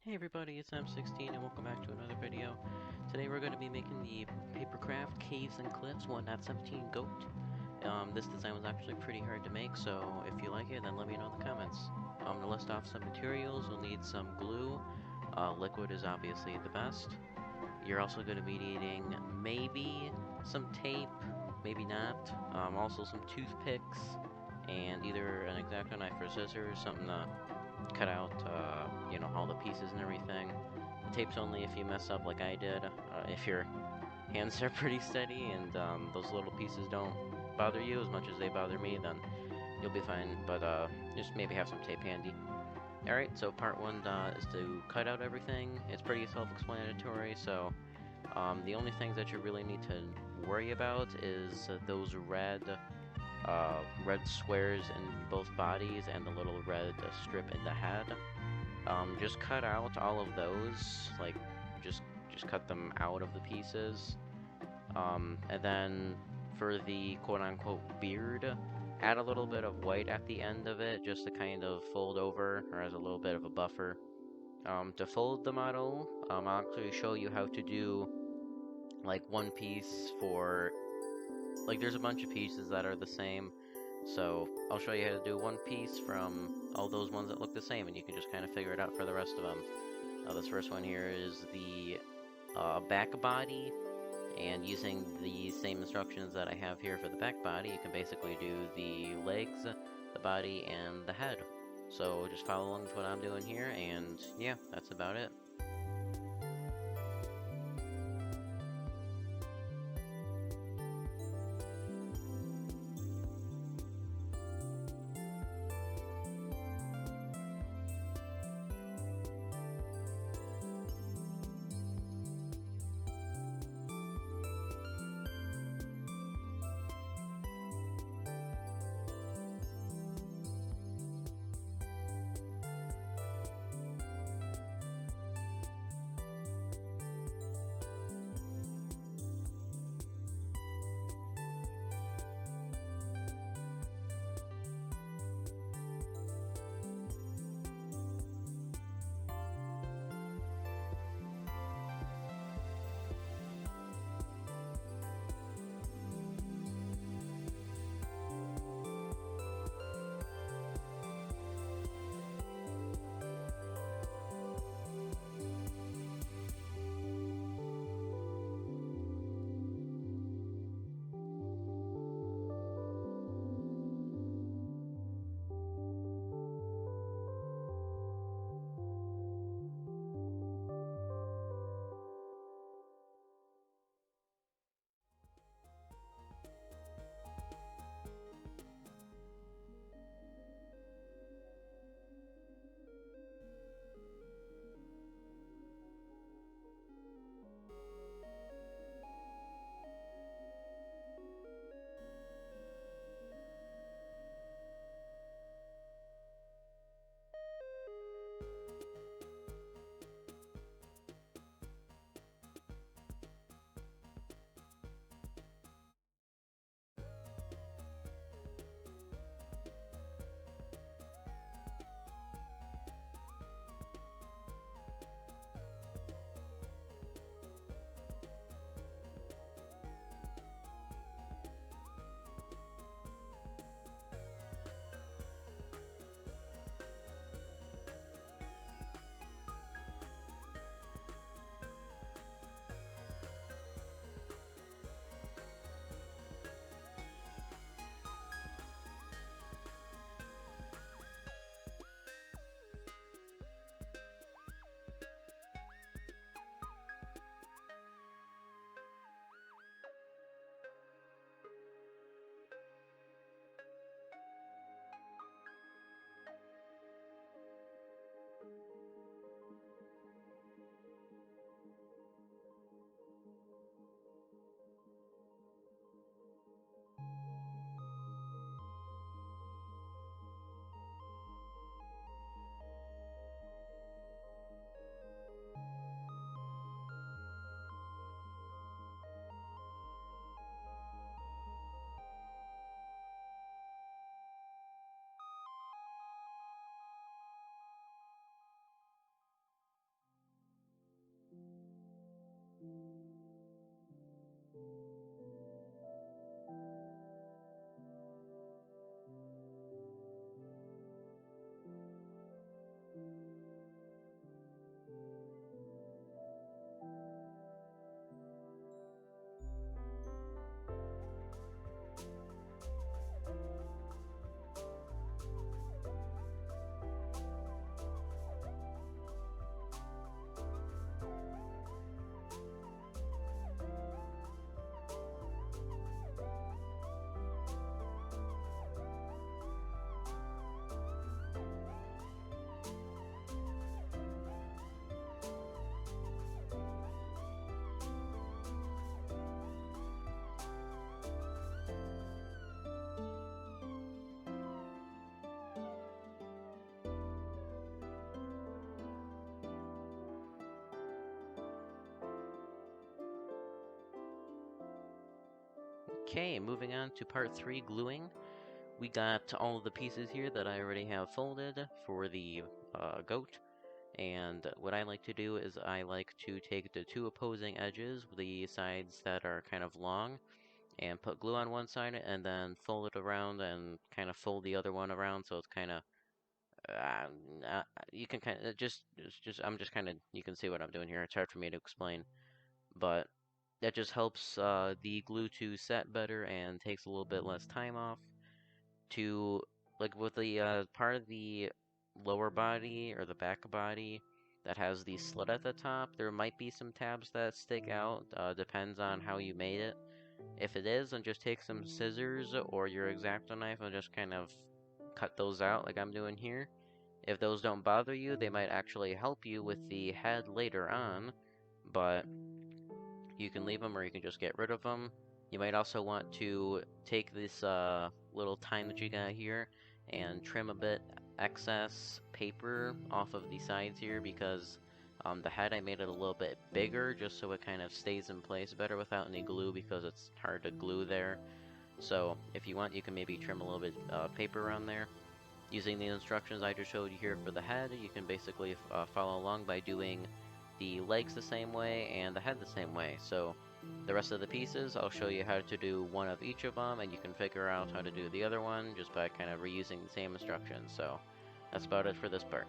Hey everybody, it's M16 and welcome back to another video. Today we're going to be making the Papercraft Caves and Cliffs 1.17 GOAT. This design was actually pretty hard to make, so if you like it, then let me know in the comments. To list off some materials, you'll need some glue. Liquid is obviously the best. You're also going to be needing maybe some tape, maybe not. Also some toothpicks, and either an X-Acto knife or scissors, something to cut out, all the pieces and everything. The tape's only if you mess up like I did. If your hands are pretty steady and those little pieces don't bother you as much as they bother me, then you'll be fine. But just maybe have some tape handy. Alright, so part one is to cut out everything. It's pretty self-explanatory, so the only things that you really need to worry about is those red squares in both bodies and the little red strip in the head. Just cut out all of those, like, just cut them out of the pieces. And then for the quote-unquote beard, add a little bit of white at the end of it, just to kind of fold over, or as a little bit of a buffer. To fold the model, I'll actually show you how to do, like, one piece for, like, there's a bunch of pieces that are the same, so I'll show you how to do one piece from all those ones that look the same, and you can just kind of figure it out for the rest of them. This first one here is the back body, and using the same instructions that I have here for the back body, you can basically do the legs, the body, and the head. So just follow along with what I'm doing here, and yeah, that's about it. Okay, moving on to part 3, gluing. We got all of the pieces here that I already have folded for the goat. And what I like to do is I like to take the two opposing edges, the sides that are kind of long, and put glue on one side and then fold it around and kind of fold the other one around so it's kind of you can kind of just I'm just kind of, you can see what I'm doing here. It's hard for me to explain, but that just helps the glue to set better and takes a little bit less time off. To like with the part of the lower body or the back body that has the slit at the top, there might be some tabs that stick out. Depends on how you made it. If it is, then just take some scissors or your X-Acto knife and just kind of cut those out like I'm doing here. If those don't bother you, they might actually help you with the head later on, but you can leave them or you can just get rid of them. You might also want to take this little tine that you got here and trim a bit excess paper off of the sides here, because the head, I made it a little bit bigger just so it kind of stays in place better without any glue, because it's hard to glue there. So if you want, you can maybe trim a little bit paper around there. Using the instructions I just showed you here for the head, you can basically follow along by doing the legs the same way and the head the same way. So the rest of the pieces, I'll show you how to do one of each of them, and you can figure out how to do the other one just by kind of reusing the same instructions. So that's about it for this part.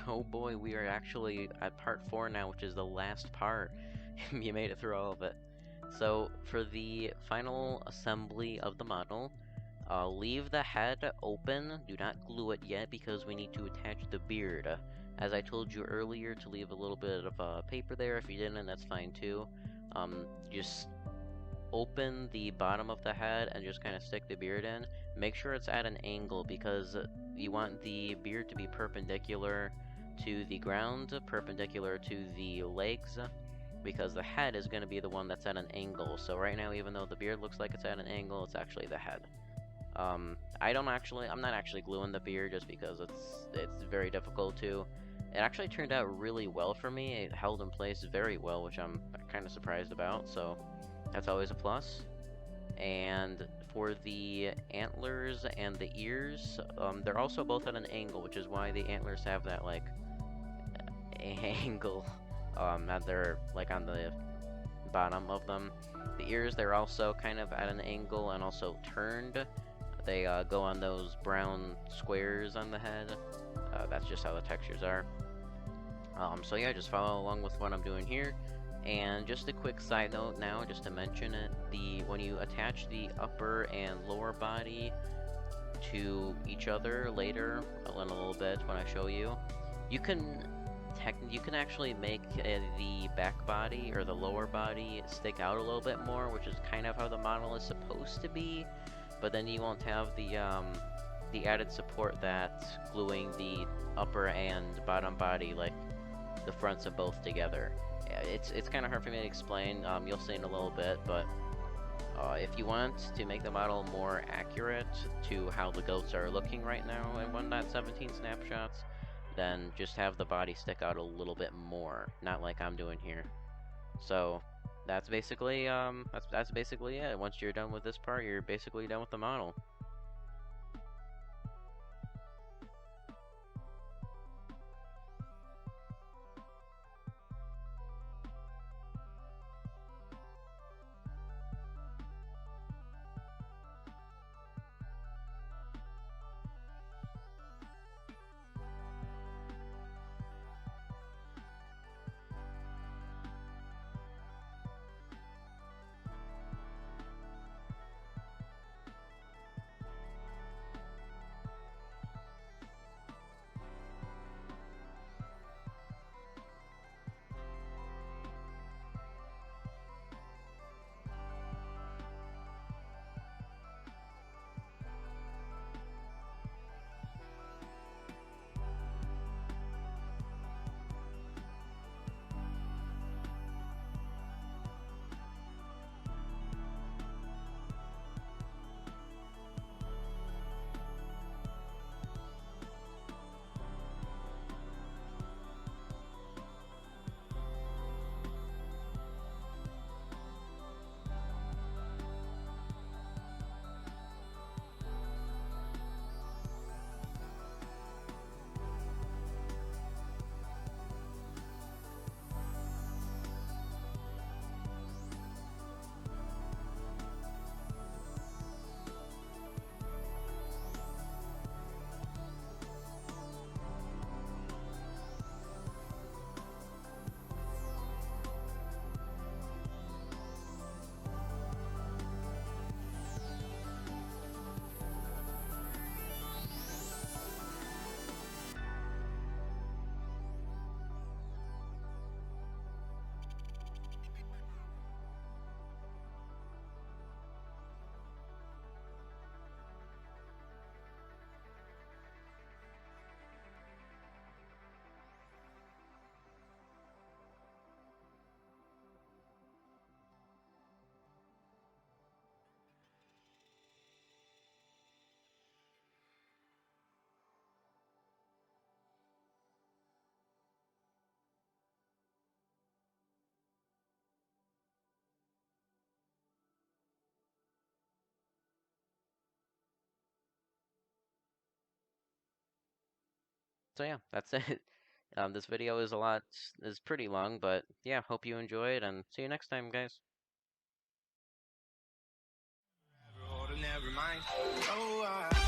Oh boy, we are actually at part 4 now, which is the last part. You made it through all of it. So, for the final assembly of the model, leave the head open, do not glue it yet because we need to attach the beard. As I told you earlier, to leave a little bit of paper there. If you didn't, that's fine too. Just open the bottom of the head and just kind of stick the beard in. Make sure it's at an angle because you want the beard to be perpendicular to the ground, perpendicular to the legs, because the head is going to be the one that's at an angle. So right now, even though the beard looks like it's at an angle, it's actually the head. I'm not actually gluing the beard just because it's very difficult to. It actually turned out really well for me. It held in place very well, which I'm kind of surprised about, so that's always a plus. And for the antlers and the ears, they're also both at an angle, which is why the antlers have that, like, angle, that they're, like, on the bottom of them. The ears, they're also kind of at an angle and also turned. They go on those brown squares on the head. That's just how the textures are. So yeah, just follow along with what I'm doing here. And just a quick side note now, just to mention it, when you attach the upper and lower body to each other later, in a little bit when I show you, you can actually make the back body or the lower body stick out a little bit more, which is kind of how the model is supposed to be. But then you won't have the added support that gluing the upper and bottom body, like the fronts of both together. It's kind of hard for me to explain. You'll see in a little bit, but if you want to make the model more accurate to how the goats are looking right now in 1.17 snapshots, then just have the body stick out a little bit more, not like I'm doing here. So that's basically that's basically it. Once you're done with this part, you're basically done with the model. So yeah, that's it. This video is pretty long, but yeah, hope you enjoyed, and see you next time, guys. Never mind. Oh,